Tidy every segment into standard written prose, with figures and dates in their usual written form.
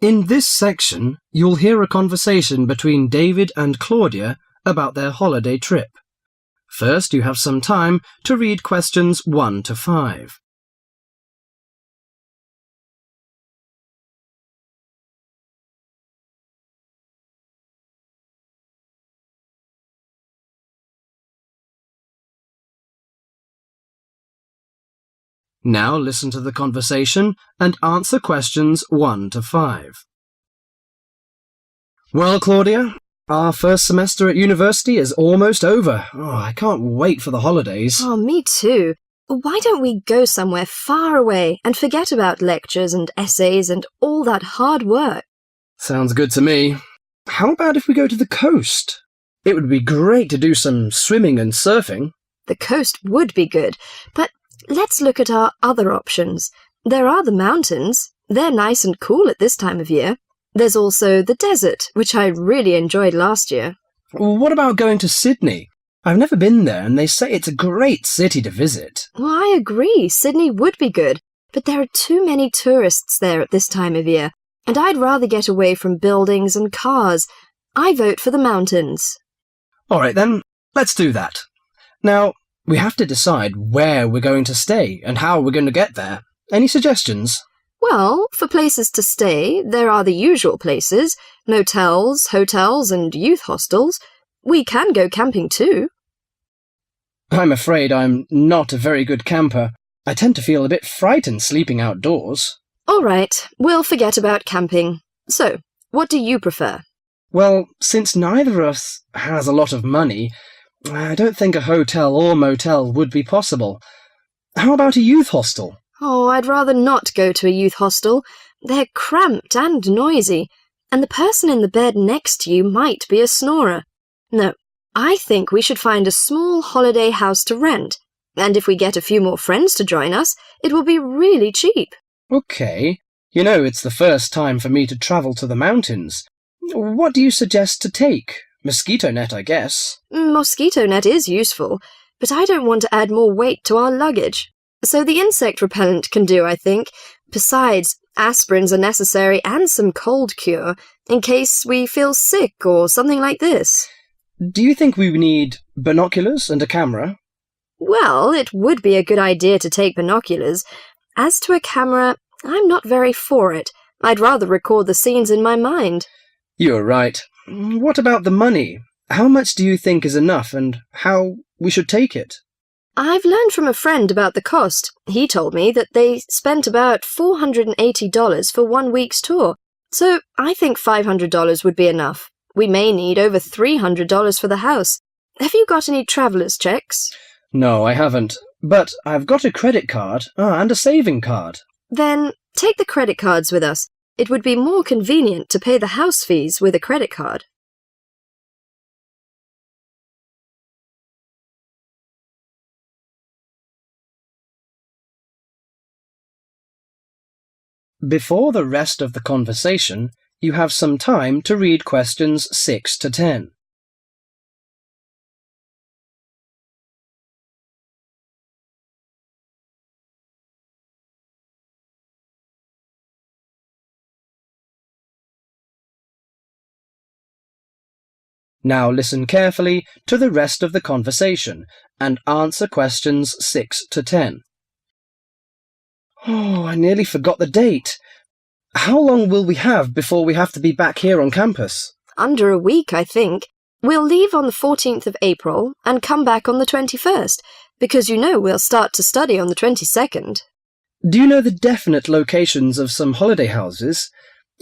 In this section, you'll hear a conversation between David and Claudia about their holiday trip. First, you have some time to read questions 1 to 5. Now listen to the conversation and answer questions 1 to 5. Well, Claudia, our first semester at university is almost over. I can't wait for the holidays. Oh, me too. Why don't we go somewhere far away and forget about lectures and essays and all that hard work? Sounds good to me. How about if we go to the coast? It would be great to do some swimming and surfing. The coast would be good, but let's look at our other options. There are the mountains. They're nice and cool at this time of year. There's also the desert, which I really enjoyed last year. What about going to Sydney? I've never been there, and they say it's a great city to visit. Well, I agree. Sydney would be good, but there are too many tourists there at this time of year, and I'd rather get away from buildings and cars. I vote for the mountains. All right, then, let's do that. Now, we have to decide where we're going to stay and how we're going to get there. Any suggestions? Well, for places to stay, there are the usual places, motels, hotels, and youth hostels. We can go camping too. I'm afraid I'm not a very good camper. I tend to feel a bit frightened sleeping outdoors. All right, we'll forget about camping. So, what do you prefer? Well, since neither of us has a lot of money, I don't think a hotel or motel would be possible. How about a youth hostel? Oh, I'd rather not go to a youth hostel. They're cramped and noisy, and the person in the bed next to you might be a snorer. No, I think we should find a small holiday house to rent, and if we get a few more friends to join us, it will be really cheap. Okay. You know, it's the first time for me to travel to the mountains. What do you suggest to take? Mosquito net, I guess. Mosquito net is useful, but I don't want to add more weight to our luggage. So the insect repellent can do, I think. Besides, aspirins are necessary and some cold cure, in case we feel sick or something like this. Do you think we need binoculars and a camera? Well, it would be a good idea to take binoculars. As to a camera, I'm not very for it. I'd rather record the scenes in my mind. You're right. What about the money? How much do you think is enough, and how we should take it? I've learned from a friend about the cost. He told me that they spent about $480 for 1 week's tour, so I think $500 would be enough. We may need over $300 for the house. Have you got any traveller's checks? No, I haven't, but I've got a credit card and a saving card. Then take the credit cards with us. It would be more convenient to pay the house fees with a credit card. Before the rest of the conversation, you have some time to read questions 6 to 10. Now listen carefully to the rest of the conversation and answer questions 6 to 10. Oh, I nearly forgot the date. How long will we have before we have to be back here on campus? Under a week, I think. We'll leave on the 14th of April and come back on the 21st, because you know we'll start to study on the 22nd. Do you know the definite locations of some holiday houses?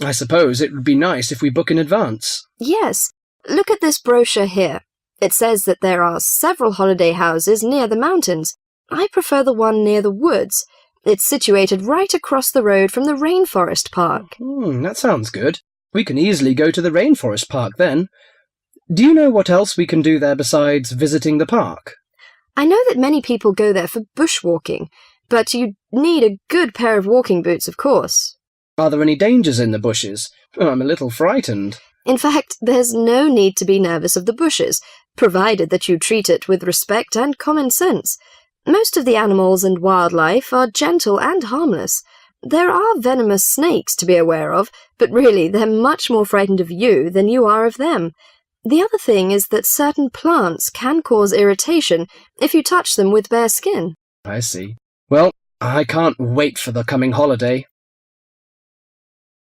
I suppose it would be nice if we book in advance. Yes. Look at this brochure here. It says that there are several holiday houses near the mountains. I prefer the one near the woods. It's situated right across the road from the Rainforest Park. That sounds good. We can easily go to the Rainforest Park then. Do you know what else we can do there besides visiting the park? I know that many people go there for bushwalking, but you need a good pair of walking boots, of course. Are there any dangers in the bushes? I'm a little frightened. In fact, there's no need to be nervous of the bushes, provided that you treat it with respect and common sense. Most of the animals and wildlife are gentle and harmless. There are venomous snakes to be aware of, but really they're much more frightened of you than you are of them. The other thing is that certain plants can cause irritation if you touch them with bare skin. I see. Well, I can't wait for the coming holiday.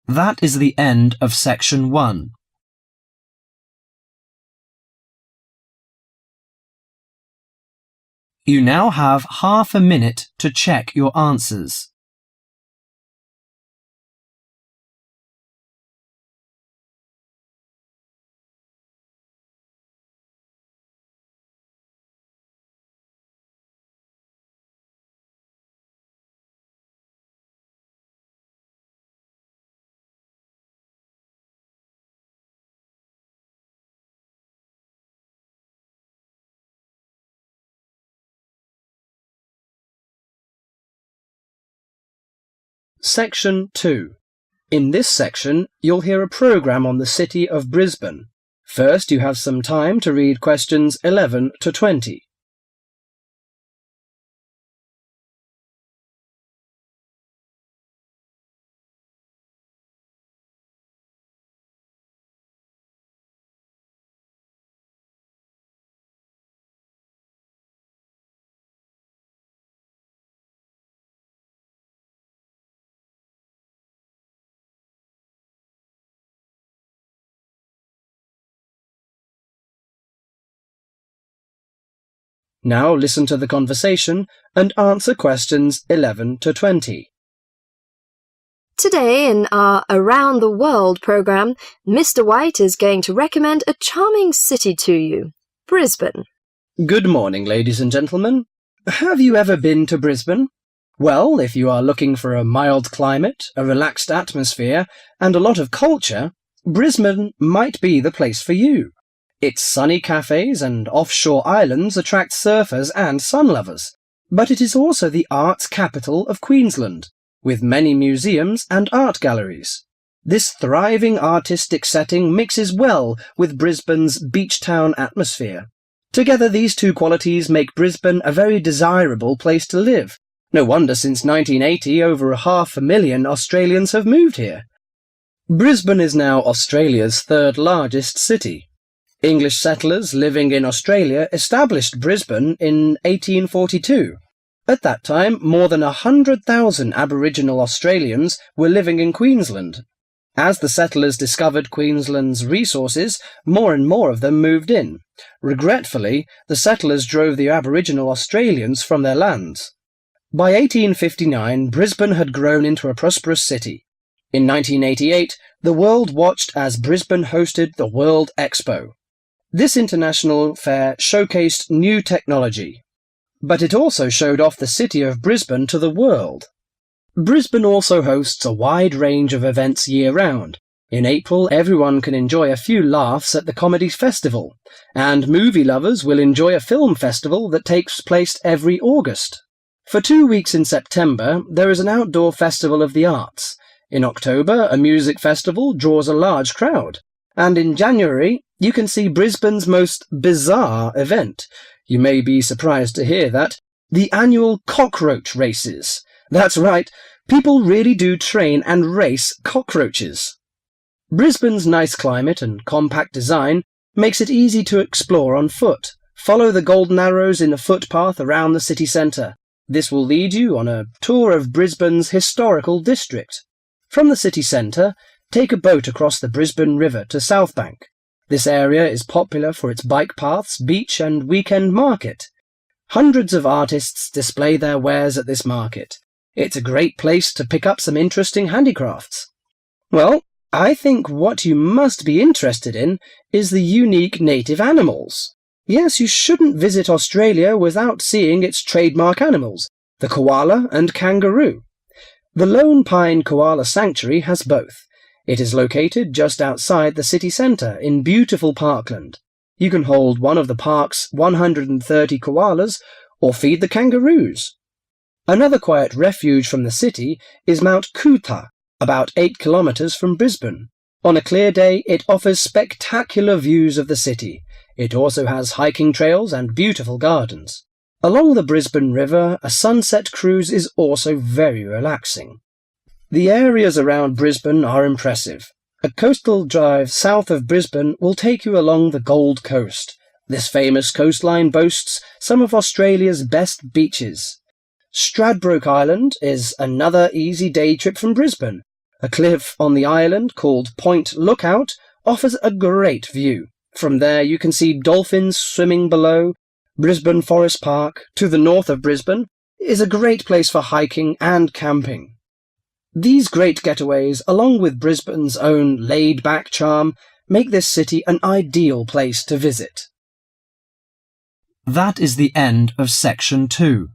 That is the end of section 1. You now have half a minute to check your answers. Section 2. In this section, you'll hear a programme on the city of Brisbane. First, you have some time to read questions 11 to 20. Now listen to the conversation and answer questions 11 to 20. Today in our Around the World programme, Mr. White is going to recommend a charming city to you, Brisbane. Good morning, ladies and gentlemen. Have you ever been to Brisbane? Well, if you are looking for a mild climate, a relaxed atmosphere, and a lot of culture, Brisbane might be the place for you. Its sunny cafes and offshore islands attract surfers and sun lovers, but it is also the arts capital of Queensland, with many museums and art galleries. This thriving artistic setting mixes well with Brisbane's beach town atmosphere. Together, these two qualities make Brisbane a very desirable place to live. No wonder since 1980 over 500,000 Australians have moved here. Brisbane is now Australia's third largest city. English settlers living in Australia established Brisbane in 1842. At that time, more than 100,000 Aboriginal Australians were living in Queensland. As the settlers discovered Queensland's resources, more and more of them moved in. Regretfully, the settlers drove the Aboriginal Australians from their lands. By 1859, Brisbane had grown into a prosperous city. In 1988, the world watched as Brisbane hosted the World Expo. This international fair showcased new technology, but it also showed off the city of Brisbane to the world. Brisbane also hosts a wide range of events year-round. In April, everyone can enjoy a few laughs at the Comedy Festival, and movie lovers will enjoy a film festival that takes place every August. For 2 weeks in September, there is an outdoor festival of the arts. In October, a music festival draws a large crowd. And in January, you can see Brisbane's most bizarre event. You may be surprised to hear that. The annual cockroach races. That's right, people really do train and race cockroaches. Brisbane's nice climate and compact design makes it easy to explore on foot. Follow the golden arrows in a footpath around the city centre. This will lead you on a tour of Brisbane's historical district. From the city centre, take a boat across the Brisbane River to South Bank. This area is popular for its bike paths, beach and weekend market. Hundreds of artists display their wares at this market. It's a great place to pick up some interesting handicrafts. Well, I think what you must be interested in is the unique native animals. Yes, you shouldn't visit Australia without seeing its trademark animals, the koala and kangaroo. The Lone Pine Koala Sanctuary has both. It is located just outside the city centre in beautiful parkland. You can hold one of the park's 130 koalas or feed the kangaroos. Another quiet refuge from the city is Mount Coot-tha, about 8 kilometres from Brisbane. On a clear day, it offers spectacular views of the city. It also has hiking trails and beautiful gardens. Along the Brisbane River, a sunset cruise is also very relaxing. The areas around Brisbane are impressive. A coastal drive south of Brisbane will take you along the Gold Coast. This famous coastline boasts some of Australia's best beaches. Stradbroke Island is another easy day trip from Brisbane. A cliff on the island called Point Lookout offers a great view. From there you can see dolphins swimming below. Brisbane Forest Park, to the north of Brisbane, is a great place for hiking and camping. These great getaways, along with Brisbane's own laid-back charm, make this city an ideal place to visit. That is the end of section 2.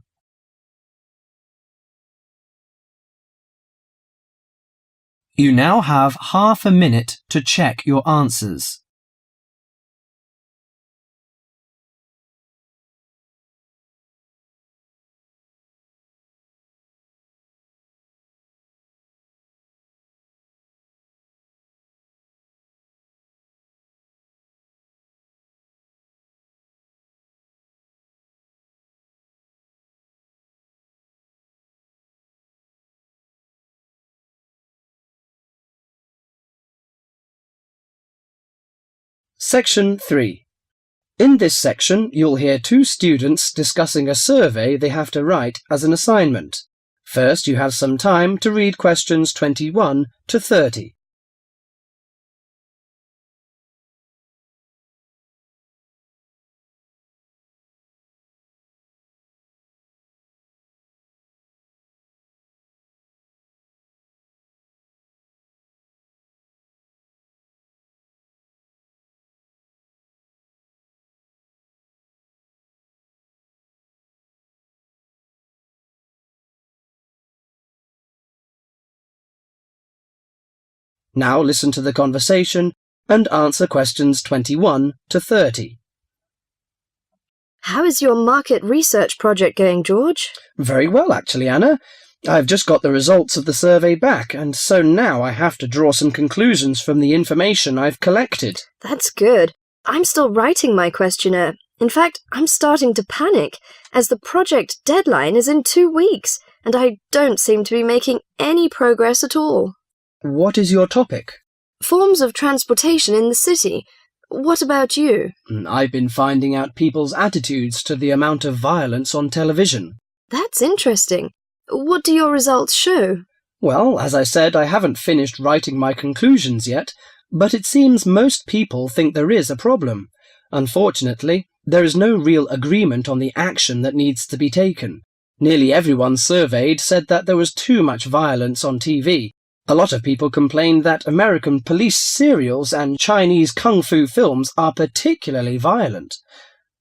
You now have half a minute to check your answers. Section 3. In this section, you'll hear two students discussing a survey they have to write as an assignment. First, you have some time to read questions 21 to 30. Now listen to the conversation and answer questions 21 to 30. How is your market research project going, George? Very well, actually, Anna. I've just got the results of the survey back, and so now I have to draw some conclusions from the information I've collected. That's good. I'm still writing my questionnaire. In fact, I'm starting to panic, as the project deadline is in 2 weeks, and I don't seem to be making any progress at all. What is your topic? Forms of transportation in the city. What about you? I've been finding out people's attitudes to the amount of violence on television. That's interesting. What do your results show? Well, as I said, I haven't finished writing my conclusions yet, but it seems most people think there is a problem. Unfortunately, there is no real agreement on the action that needs to be taken. Nearly everyone surveyed said that there was too much violence on TV. A lot of people complained that American police serials and Chinese kung fu films are particularly violent.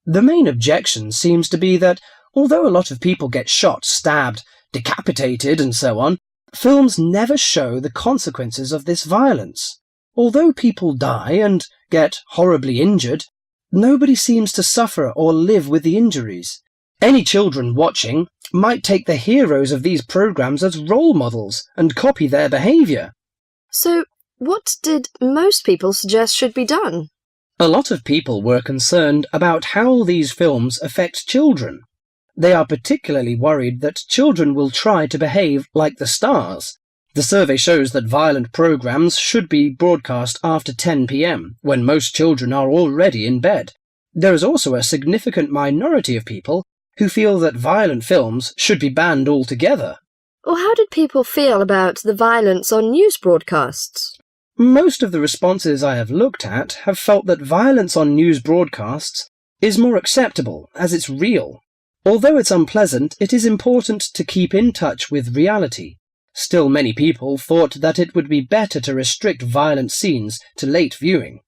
The main objection seems to be that, although a lot of people get shot, stabbed, decapitated and so on, films never show the consequences of this violence. Although people die and get horribly injured, nobody seems to suffer or live with the injuries. Any children watching might take the heroes of these programs as role models and copy their behaviour. So, what did most people suggest should be done? A lot of people were concerned about how these films affect children. They are particularly worried that children will try to behave like the stars. The survey shows that violent programs should be broadcast after 10 p.m, when most children are already in bed. There is also a significant minority of people who feel that violent films should be banned altogether. Or how did people feel about the violence on news broadcasts? Most of the responses I have looked at have felt that violence on news broadcasts is more acceptable, as it's real. Although it's unpleasant, it is important to keep in touch with reality. Still, many people thought that it would be better to restrict violent scenes to late viewing.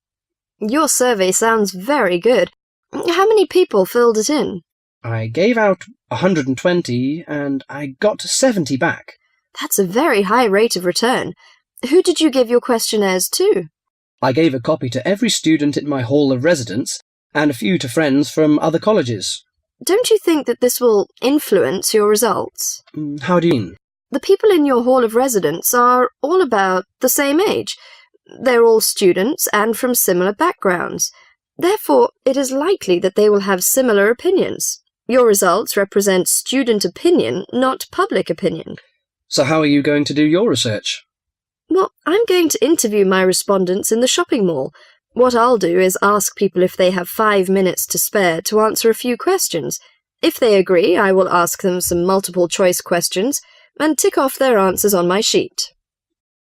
Your survey sounds very good. How many people filled it in? I gave out 120 and I got 70 back. That's a very high rate of return. Who did you give your questionnaires to? I gave a copy to every student in my hall of residence and a few to friends from other colleges. Don't you think that this will influence your results? How do you mean? The people in your hall of residence are all about the same age. They're all students and from similar backgrounds. Therefore, it is likely that they will have similar opinions. Your results represent student opinion, not public opinion. So how are you going to do your research? Well, I'm going to interview my respondents in the shopping mall. What I'll do is ask people if they have 5 minutes to spare to answer a few questions. If they agree, I will ask them some multiple-choice questions and tick off their answers on my sheet.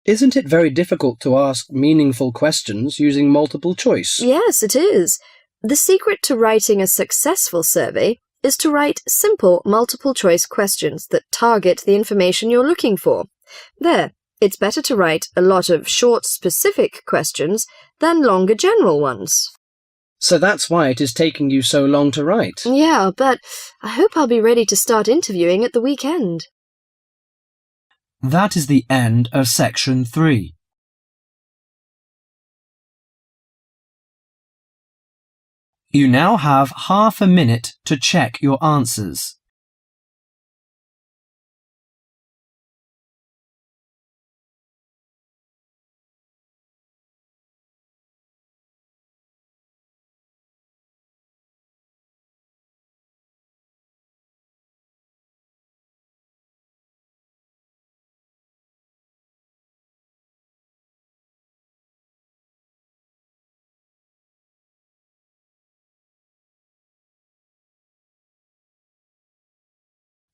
Isn't it very difficult to ask meaningful questions using multiple choice? Yes, it is. The secret to writing a successful survey is to write simple multiple-choice questions that target the information you're looking for. There, it's better to write a lot of short, specific questions than longer general ones. So that's why it is taking you so long to write. Yeah, but I hope I'll be ready to start interviewing at the weekend. That is the end of section 3. You now have half a minute to check your answers.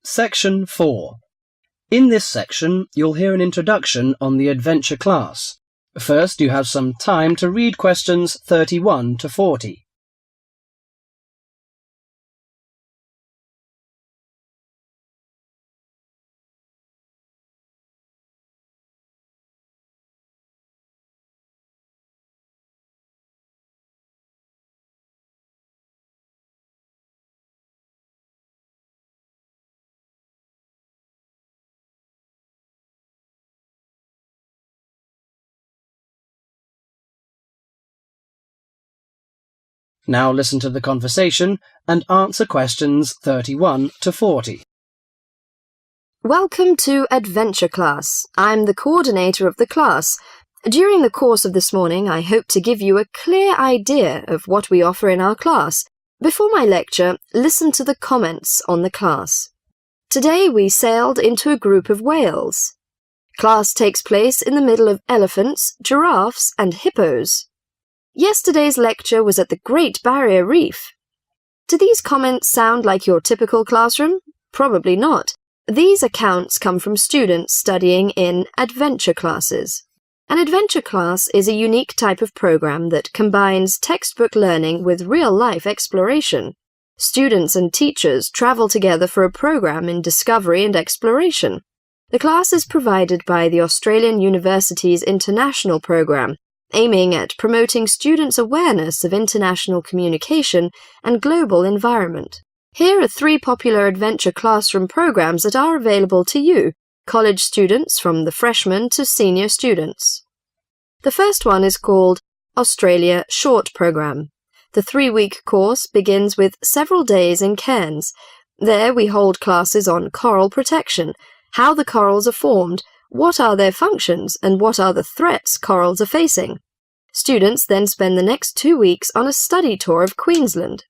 Section 4. In this section, you'll hear an introduction on the adventure class. First, you have some time to read questions 31 to 40. Now listen to the conversation and answer questions 31 to 40. Welcome to Adventure Class. I'm the coordinator of the class. During the course of this morning, I hope to give you a clear idea of what we offer in our class. Before my lecture, listen to the comments on the class. Today we sailed into a group of whales. Class takes place in the middle of elephants, giraffes, and hippos. Yesterday's lecture was at the Great Barrier Reef. Do these comments sound like your typical classroom? Probably not. These accounts come from students studying in adventure classes. An adventure class is a unique type of program that combines textbook learning with real-life exploration. Students and teachers travel together for a program in discovery and exploration. The class is provided by the Australian University's International Program, aiming at promoting students' awareness of international communication and global environment. Here are 3 popular adventure classroom programs that are available to you, college students from the freshman to senior students. The first one is called Australia Short Program. The 3-week course begins with several days in Cairns. There we hold classes on coral protection, how the corals are formed, what are their functions, and what are the threats corals are facing. Students then spend the next 2 weeks on a study tour of Queensland.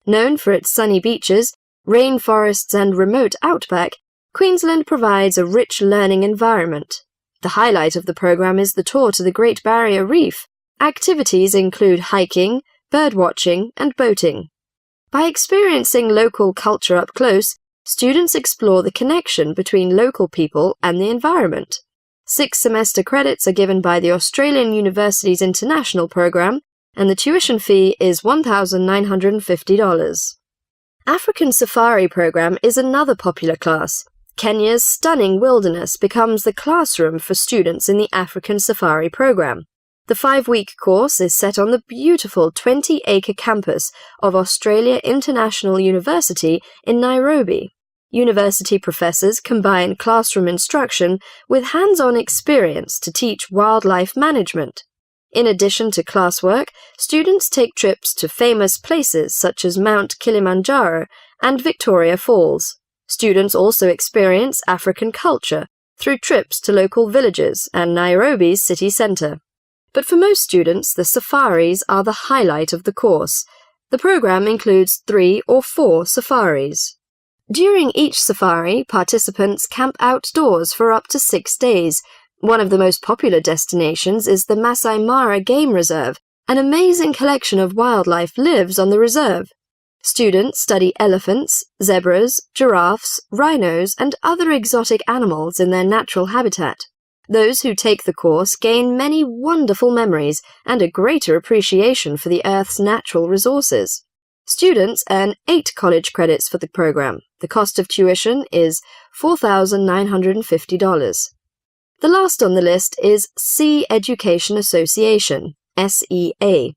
Known for its sunny beaches, rainforests, and remote outback, Queensland provides a rich learning environment. The highlight of the program is the tour to the Great Barrier Reef. Activities include hiking, birdwatching, and boating. By experiencing local culture up close, students explore the connection between local people and the environment. 6 semester credits are given by the Australian University's International Program, and the tuition fee is $1,950. African Safari Program is another popular class. Kenya's stunning wilderness becomes the classroom for students in the African Safari Program. The 5-week course is set on the beautiful 20-acre campus of Australia International University in Nairobi. University professors combine classroom instruction with hands-on experience to teach wildlife management. In addition to classwork, students take trips to famous places such as Mount Kilimanjaro and Victoria Falls. Students also experience African culture through trips to local villages and Nairobi's city centre. But for most students, the safaris are the highlight of the course. The program includes 3 or 4 safaris. During each safari, participants camp outdoors for up to 6 days. One of the most popular destinations is the Masai Mara Game Reserve. An amazing collection of wildlife lives on the reserve. Students study elephants, zebras, giraffes, rhinos, and other exotic animals in their natural habitat. Those who take the course gain many wonderful memories and a greater appreciation for the Earth's natural resources. Students earn 8 college credits for the program. The cost of tuition is $4,950. The last on the list is Sea Education Association, SEA.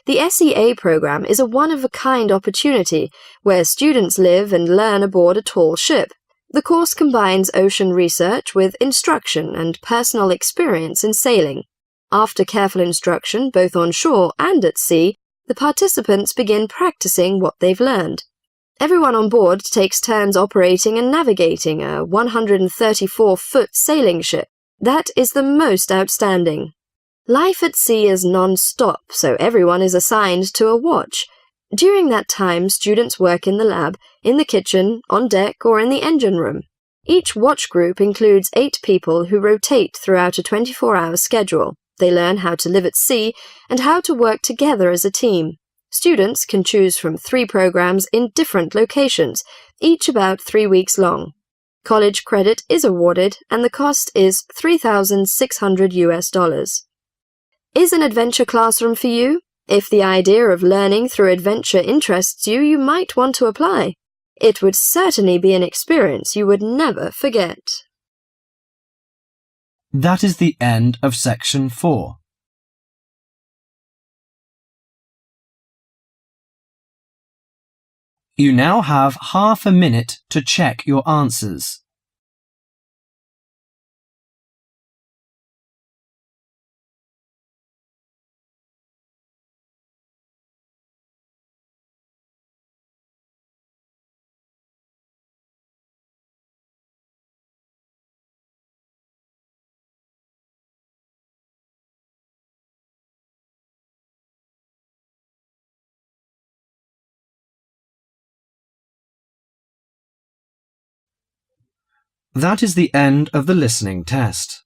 The SEA program is a one-of-a-kind opportunity where students live and learn aboard a tall ship. The course combines ocean research with instruction and personal experience in sailing. After careful instruction, both on shore and at sea, the participants begin practicing what they've learned. Everyone on board takes turns operating and navigating a 134-foot sailing ship. That is the most outstanding. Life at sea is non-stop, so everyone is assigned to a watch. During that time, students work in the lab, in the kitchen, on deck, or in the engine room. Each watch group includes 8 people who rotate throughout a 24-hour schedule. They learn how to live at sea and how to work together as a team. Students can choose from 3 programs in different locations, each about 3 weeks long. College credit is awarded, and the cost is $3,600. Is an adventure classroom for you? If the idea of learning through adventure interests you, you might want to apply. It would certainly be an experience you would never forget. That is the end of section 4. You now have half a minute to check your answers. That is the end of the listening test.